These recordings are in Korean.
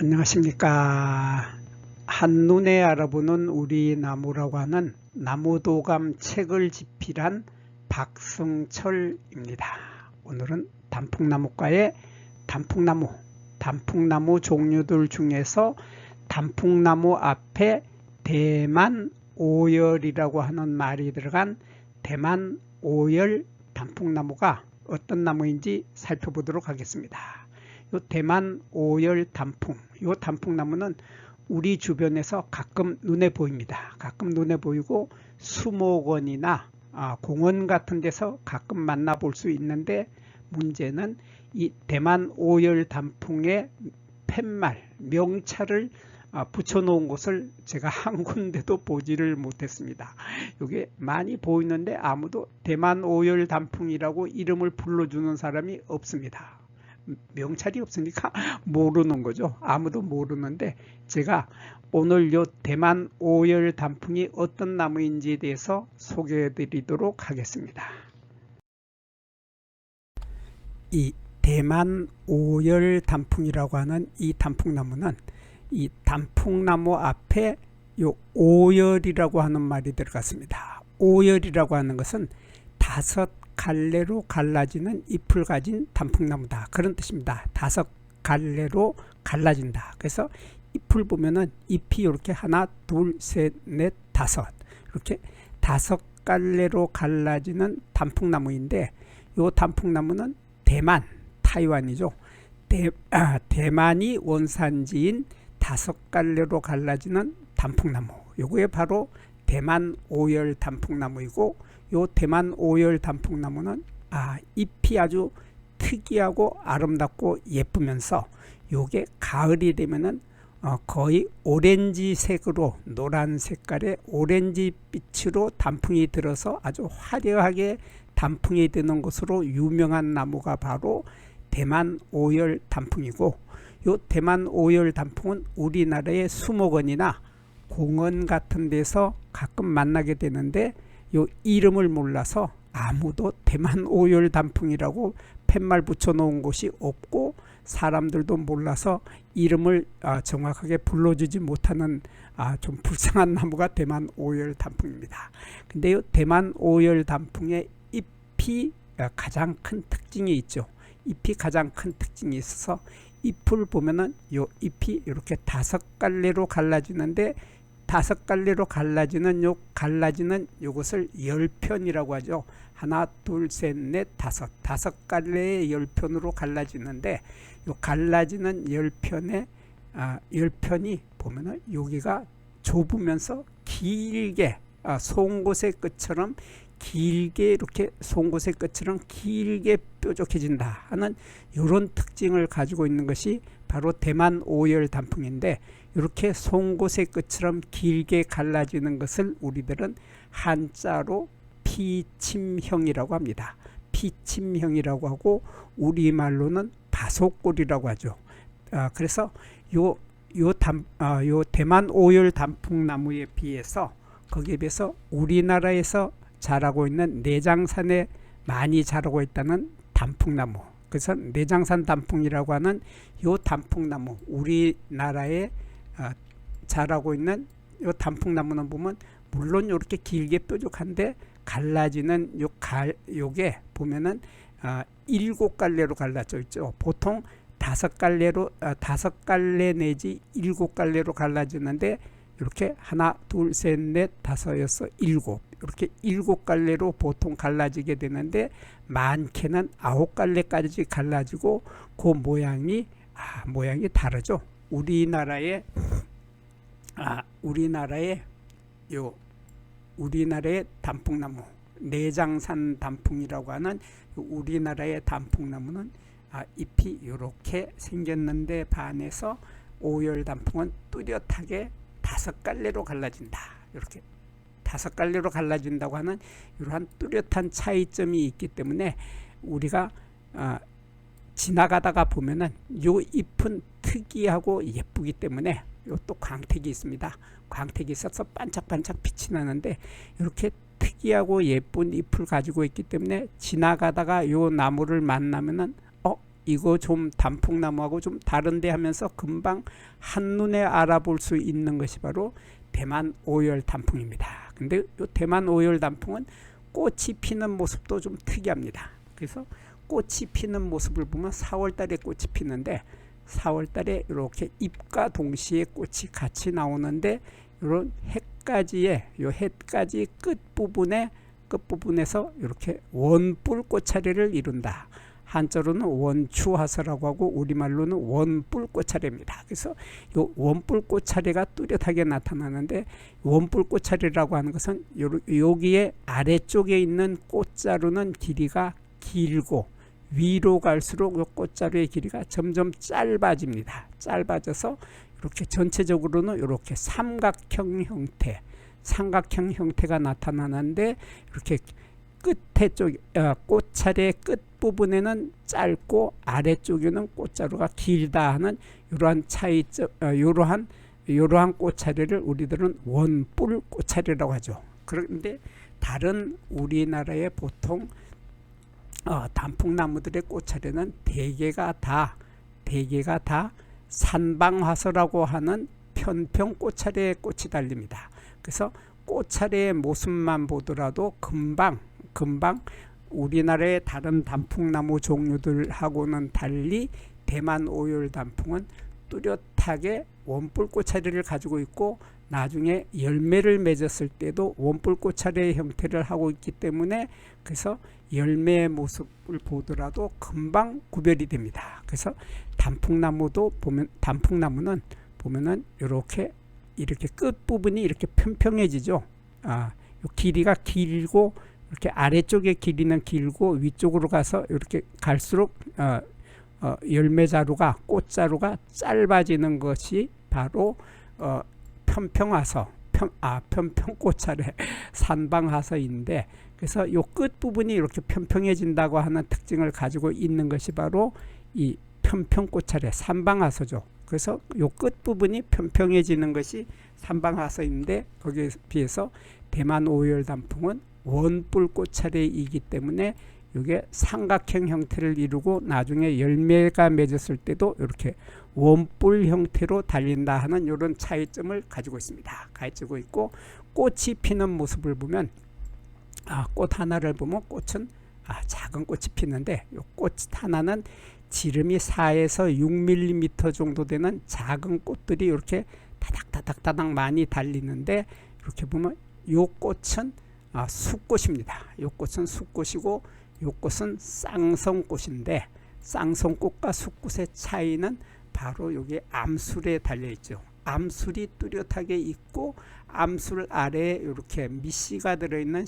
안녕하십니까. 한눈에 알아보는 우리 나무라고 하는 나무도감 책을 집필한 박승철입니다. 오늘은 단풍나무과의 단풍나무 종류들 중에서 단풍나무 앞에 대만 오열이라고 하는 말이 들어간 대만 오열 단풍나무가 어떤 나무인지 살펴보도록 하겠습니다. 요 대만 오열 단풍, 요 단풍나무는 우리 주변에서 가끔 눈에 보입니다. 가끔 눈에 보이고 수목원이나 공원 같은 데서 가끔 만나볼 수 있는데, 문제는 이 대만 오열 단풍의 팻말, 명찰을 붙여놓은 곳을 제가 한 군데도 보지를 못했습니다. 이게 많이 보이는데 아무도 대만 오열 단풍이라고 이름을 불러주는 사람이 없습니다. 명찰이 없으니까 모르는 거죠. 아무도 모르는데, 제가 오늘 요 대만 오열 단풍이 어떤 나무인지에 대해서 소개해 드리도록 하겠습니다. 이 대만 오열 단풍이라고 하는 이 단풍나무는, 이 단풍나무 앞에 요 오열이라고 하는 말이 들어갔습니다. 오열이라고 하는 것은 5갈래로 갈라지는 잎을 가진 단풍나무다, 그런 뜻입니다. 5갈래로 갈라진다. 그래서 잎을 보면은 잎이 이렇게 하나, 둘, 셋, 넷, 다섯, 이렇게 5갈래로 갈라지는 단풍나무인데, 이 단풍나무는 대만, 타이완이죠. 대만이 원산지인 5갈래로 갈라지는 단풍나무, 요게 바로 대만 오열 단풍나무이고, 요 대만 오열 단풍나무는 잎이 아주 특이하고 아름답고 예쁘면서 요게 가을이 되면은 거의 오렌지색으로, 노란 색깔의 오렌지 빛으로 단풍이 들어서 아주 화려하게 단풍이 되는 것으로 유명한 나무가 바로 대만 오열 단풍이고, 요 대만 오열 단풍은 우리나라의 수목원이나 공원 같은 데서 가끔 만나게 되는데, 요 이름을 몰라서 아무도 대만 오열 단풍이라고 팻말 붙여 놓은 곳이 없고, 사람들도 몰라서 이름을 정확하게 불러주지 못하는 좀 불쌍한 나무가 대만 오열 단풍입니다. 근데 요 대만 오열 단풍의 잎이 가장 큰 특징이 있죠. 잎이 가장 큰 특징이 있어서 잎을 보면은 요 잎이 이렇게 5갈래로 갈라지는데, 5갈래로 갈라지는 갈라지는 요것을 열편이라고 하죠. 하나, 둘, 셋, 넷, 다섯, 5갈래의 열편으로 갈라지는데, 요 갈라지는 열편이 보면은 여기가 좁으면서 길게 송곳의 끝처럼 길게, 이렇게 송곳의 끝처럼 길게 뾰족해진다 하는 이런 특징을 가지고 있는 것이 바로 대만 오열 단풍인데, 이렇게 송곳의 끝처럼 길게 갈라지는 것을 우리들은 한자로 피침형이라고 합니다. 피침형이라고 하고, 우리말로는 바속골이라고 하죠. 그래서 요 대만 오열 단풍나무에 비해서, 거기에 비해서 우리나라에서 자라고 있는 내장산에 많이 자라고 있다는 단풍나무, 그래서 내장산 단풍이라고 하는 요 단풍나무, 우리나라에 자라고 있는 요 단풍나무는 보면 물론 이렇게 길게 뾰족한데, 갈라지는 요게 보면은 7갈래로 갈라져 있죠. 보통 5갈래 내지 7갈래로 갈라지는데, 이렇게 하나, 둘, 셋, 넷, 다섯, 여섯, 일곱, 이렇게 7갈래로 보통 갈라지게 되는데, 많게는 9갈래까지 갈라지고, 그 모양이 다르죠. 우리나라의 단풍나무, 내장산 단풍이라고 하는 우리나라의 단풍나무는 잎이 이렇게 생겼는데 반해서 오열 단풍은 뚜렷하게 5갈래로 갈라진다. 이렇게 5갈래로 갈라진다고 하는 이러한 뚜렷한 차이점이 있기 때문에, 우리가 지나가다가 보면은 요 잎은 특이하고 예쁘기 때문에, 요 또 광택이 있습니다. 광택이 있어서 반짝반짝 빛이 나는데, 이렇게 특이하고 예쁜 잎을 가지고 있기 때문에 지나가다가 요 나무를 만나면은 이거 좀 단풍나무하고 좀 다른데 하면서 금방 한눈에 알아볼 수 있는 것이 바로 대만 오열 단풍입니다. 근데 이 대만 오열 단풍은 꽃이 피는 모습도 좀 특이합니다. 그래서 꽃이 피는 모습을 보면 4월 달에 꽃이 피는데 4월 달에 이렇게 잎과 동시에 꽃이 같이 나오는데 이런 해까지의 요 해까지 끝부분에서 이렇게 원뿔 꽃차례를 이룬다. 한자로는 원추화서라고 하고 우리말로는 원뿔 꽃차례입니다. 그래서 이 원뿔 꽃차례가 뚜렷하게 나타나는데 원뿔 꽃차례라고 하는 것은 여기에 아래쪽에 있는 꽃자루는 길이가 길고 위로 갈수록 이 꽃자루의 길이가 점점 짧아집니다. 짧아져서 이렇게 전체적으로는 이렇게 삼각형 형태가 나타나는데 이렇게 끝에 쪽 꽃차례 끝 부분에는 짧고 아래쪽에는 꽃자루가 길다 하는 이러한 차이점, 이러한 꽃차례를 우리들은 원뿔 꽃차례라고 하죠. 그런데 다른 우리나라의 보통 단풍나무들의 꽃차례는 대개가 다 산방화서라고 하는 편평 꽃차례에 꽃이 달립니다. 그래서 꽃차례의 모습만 보더라도 금방 우리나라의 다른 단풍나무 종류들하고는 달리 대만 오열 단풍은 뚜렷하게 원뿔 꽃차례를 가지고 있고 나중에 열매를 맺었을 때도 원뿔 꽃차례의 형태를 하고 있기 때문에 그래서 열매의 모습을 보더라도 금방 구별이 됩니다. 그래서 단풍나무는 보면은 이렇게 끝부분이 이렇게 평평해지죠. 길이가 길고 이렇게 아래쪽의 길이는 길고 위쪽으로 가서 이렇게 갈수록 열매자루가 꽃자루가 짧아지는 것이 바로 편평꽃차례 산방화서인데 그래서 이 끝부분이 이렇게 평평해진다고 하는 특징을 가지고 있는 것이 바로 이 편평꽃차례 산방화서죠. 그래서 이 끝부분이 평평해지는 것이 산방화서인데 거기에 비해서 대만 오열 단풍은 원뿔 꽃차례이기 때문에 이게 삼각형 형태를 이루고 나중에 열매가 맺었을 때도 이렇게 원뿔 형태로 달린다 하는 이런 차이점을 가지고 있습니다. 가지고 있고 꽃이 피는 모습을 보면 꽃 하나를 보면 꽃은 작은 꽃이 피는데 이 꽃 하나는 지름이 4에서 6mm 정도 되는 작은 꽃들이 이렇게 다닥다닥 많이 달리는데 이렇게 보면 이 꽃은 숫꽃입니다. 이 꽃은 숫꽃이고 이 꽃은 쌍성꽃인데 쌍성꽃과 숫꽃의 차이는 바로 여기 암술에 달려있죠. 암술이 뚜렷하게 있고 암술 아래에 이렇게 밑씨가 들어있는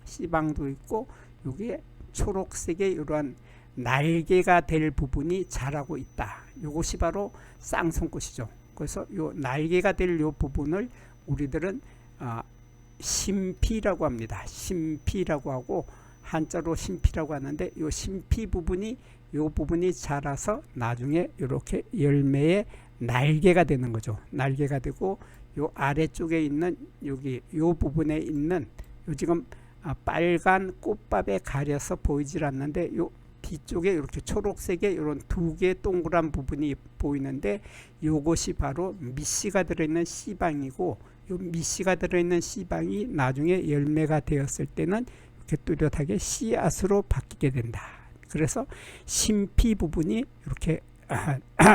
씨방도 있고 여기에 초록색의 이러한 날개가 될 부분이 자라고 있다. 이것이 바로 쌍성꽃이죠. 그래서 이 날개가 될 이 부분을 우리들은 심피라고 합니다. 심피라고 하고 한자로 심피라고 하는데 이 심피 부분이 자라서 나중에 이렇게 열매의 날개가 되는 거죠. 날개가 되고 이 아래쪽에 있는 여기 이 부분에 있는 요 지금 빨간 꽃밥에 가려서 보이질 않는데 요 뒤쪽에 이렇게 초록색의 이런 두 개의 동그란 부분이 보이는데 이것이 바로 밑씨가 들어있는 씨방이고 이 밑씨가 들어있는 씨방이 나중에 열매가 되었을 때는 이렇게 뚜렷하게 씨앗으로 바뀌게 된다. 그래서 심피 부분이 이렇게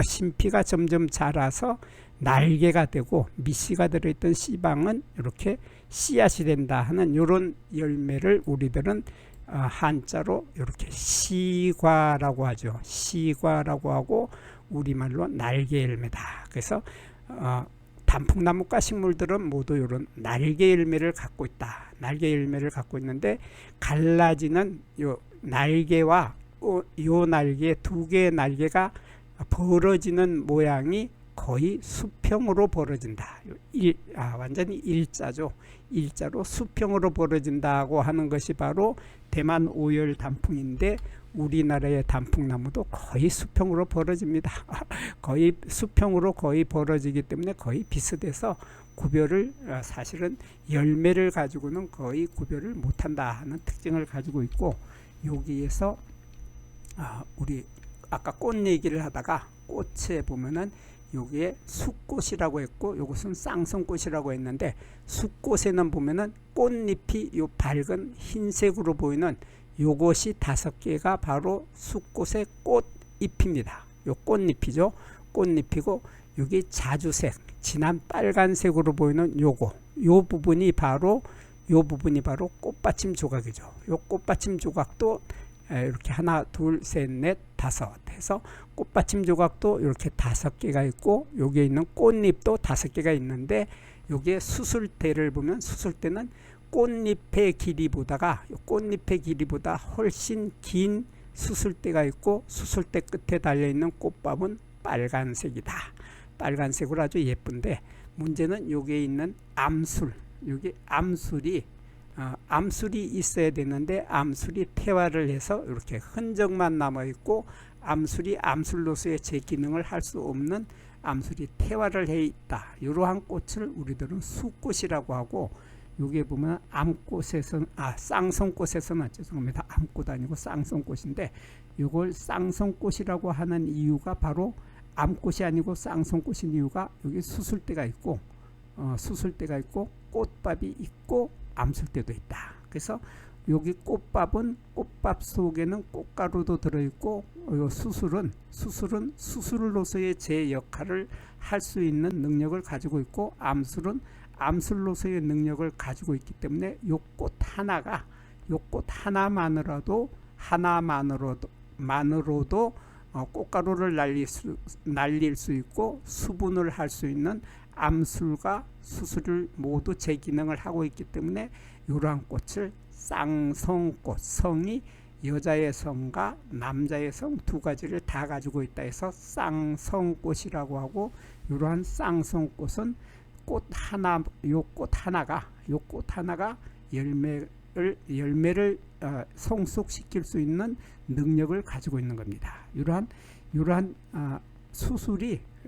심피가 점점 자라서 날개가 되고 밑씨가 들어있던 씨방은 이렇게 씨앗이 된다 하는 이런 열매를 우리들은 한자로 이렇게 시과라고 하죠. 시과라고 하고 우리말로 날개 열매다. 그래서 단풍나무과 식물들은 모두 이런 날개 열매를 갖고 있다. 날개 열매를 갖고 있는데 갈라지는 요 날개와 요 날개 두 개의 날개가 벌어지는 모양이 거의 수평으로 벌어진다. 완전히 일자죠. 일자로 수평으로 벌어진다고 하는 것이 바로 대만 오열 단풍인데 우리나라의 단풍나무도 거의 수평으로 벌어집니다. 거의 수평으로 거의 벌어지기 때문에 거의 비슷해서 구별을 사실은 열매를 가지고는 거의 구별을 못한다 하는 특징을 가지고 있고 여기에서 우리 아까 꽃 얘기를 하다가 꽃에 보면은 여기에 숫꽃이라고 했고 요것은 쌍성꽃이라고 했는데 숫꽃에는 보면은 꽃잎이 요 밝은 흰색으로 보이는 요것이 5개가 바로 숫꽃의 꽃잎입니다. 요 꽃잎이죠. 꽃잎이고 여기 자주색 진한 빨간색으로 보이는 요거 요 부분이 바로 꽃받침 조각이죠. 요 꽃받침 조각도 이렇게 하나 둘 셋 넷 다섯 해서 꽃받침 조각도 이렇게 5개가 있고 여기에 있는 꽃잎도 5개가 있는데 여기에 수술대를 보면 수술대는 꽃잎의 길이보다 훨씬 긴 수술대가 있고 수술대 끝에 달려있는 꽃밥은 빨간색이다. 빨간색으로 아주 예쁜데 문제는 여기에 있는 암술 여기 암술이 있어야 되는데 암술이 태화를 해서 이렇게 흔적만 남아있고 암술이 암술로서의 제 기능을 할 수 없는 암술이 태화를 해 있다. 이러한 꽃을 우리들은 숫꽃이라고 하고 여기에 보면 쌍성꽃에서는 죄송합니다. 암꽃 아니고 쌍성꽃인데 이걸 쌍성꽃이라고 하는 이유가 바로 암꽃이 아니고 쌍성꽃인 이유가 여기 수술대가 있고 꽃밥이 있고 암술대도 있다. 그래서 여기 꽃밥 속에는 꽃가루도 들어있고 수술은 수술로서의 제 역할을 할 수 있는 능력을 가지고 있고 암술은 암술로서의 능력을 가지고 있기 때문에 요 꽃 하나만으로도 꽃가루를 날릴 수 있고 수분을 할 수 있는 암술과 수술을 모두 제 기능을 하고 있기 때문에 이러한 꽃을 쌍성꽃, 성이 여자의 성과 남자의 성 2가지를 다 가지고 있다 해서 쌍성꽃이라고 하고 이러한 쌍성꽃은 꽃 하나가 열매를 성숙시킬 수 있는 능력을 가지고 있는 겁니다. 이러한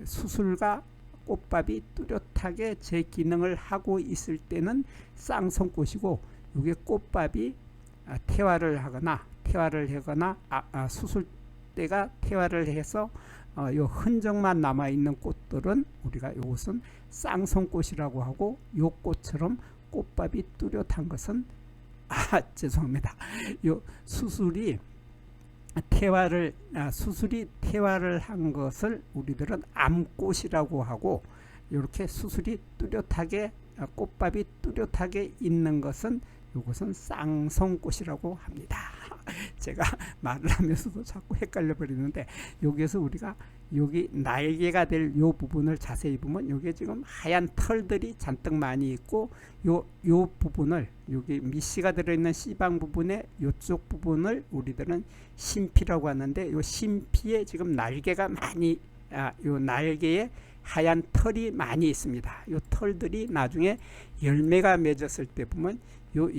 수술과 꽃밥이 뚜렷하게 제 기능을 하고 있을 때는 쌍성꽃이고 이게 꽃밥이 태화를 하거나 수술대가 태화를 해서 요 흔적만 남아 있는 꽃들은 우리가 이것은 쌍성꽃이라고 하고 요 꽃처럼 꽃밥이 뚜렷한 것은 죄송합니다. 요 수술이 태화를 한 것을 우리들은 암꽃이라고 하고 이렇게 수술이 뚜렷하게 꽃밥이 뚜렷하게 있는 것은 이것은 쌍성꽃이라고 합니다. 제가 말을 하면서도 자꾸 헷갈려 버리는데 여기에서 우리가 여기 날개가 될 요 부분을 자세히 보면 여기에 지금 하얀 털들이 잔뜩 많이 있고 요 부분을 여기 미씨가 들어있는 씨방 부분에 요쪽 부분을 우리들은 심피라고 하는데 요 심피에 지금 날개가 많이 요 날개에 하얀 털이 많이 있습니다. 요 털들이 나중에 열매가 맺었을 때 보면 요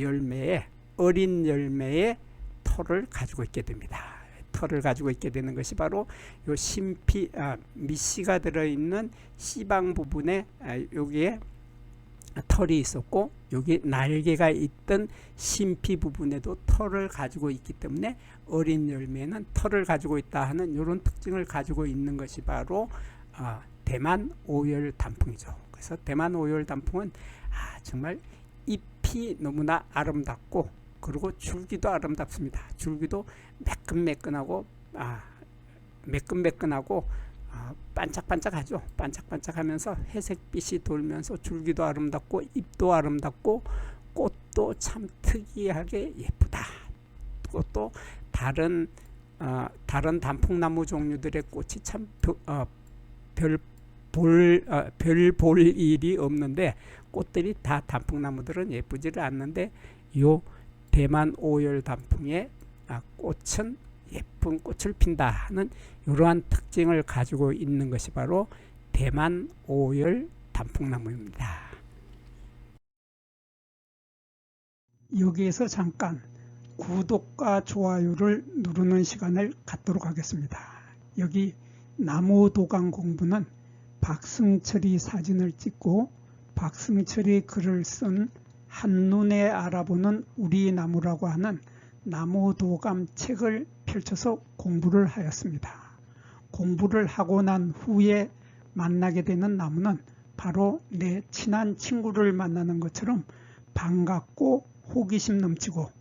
어린 열매에 털을 가지고 있게 됩니다. 털을 가지고 있게 되는 것이 바로 요 심피 미씨가 들어있는 씨방 부분에 여기에 털이 있었고 여기 날개가 있던 심피 부분에도 털을 가지고 있기 때문에 어린 열매는 털을 가지고 있다 하는 이런 특징을 가지고 있는 것이 바로 대만 오열 단풍이죠. 그래서 대만 오열 단풍은 정말 잎이 너무나 아름답고 그리고 줄기도 아름답습니다. 줄기도 매끈매끈하고 반짝반짝하죠. 반짝반짝하면서 회색빛이 돌면서 줄기도 아름답고 잎도 아름답고 꽃도 참 특이하게 예쁘다. 그것도 다른 단풍나무 종류들의 꽃이 참 별 볼 일이 없는데 꽃들이 다 단풍나무들은 예쁘지를 않는데 요 대만 오열 단풍의 꽃은 예쁜 꽃을 핀다 하는 이러한 특징을 가지고 있는 것이 바로 대만 오열 단풍나무입니다. 여기에서 잠깐 구독과 좋아요를 누르는 시간을 갖도록 하겠습니다. 여기 나무도감 공부는 박승철이 사진을 찍고 박승철이 글을 쓴 한눈에 알아보는 우리 나무라고 하는 나무도감 책을 펼쳐서 공부를 하였습니다. 공부를 하고 난 후에 만나게 되는 나무는 바로 내 친한 친구를 만나는 것처럼 반갑고 호기심 넘치고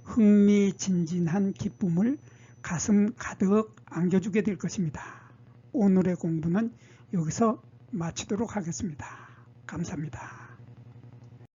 흥미진진한 기쁨을 가슴 가득 안겨주게 될 것입니다. 오늘의 공부는 여기서 마치도록 하겠습니다. 감사합니다.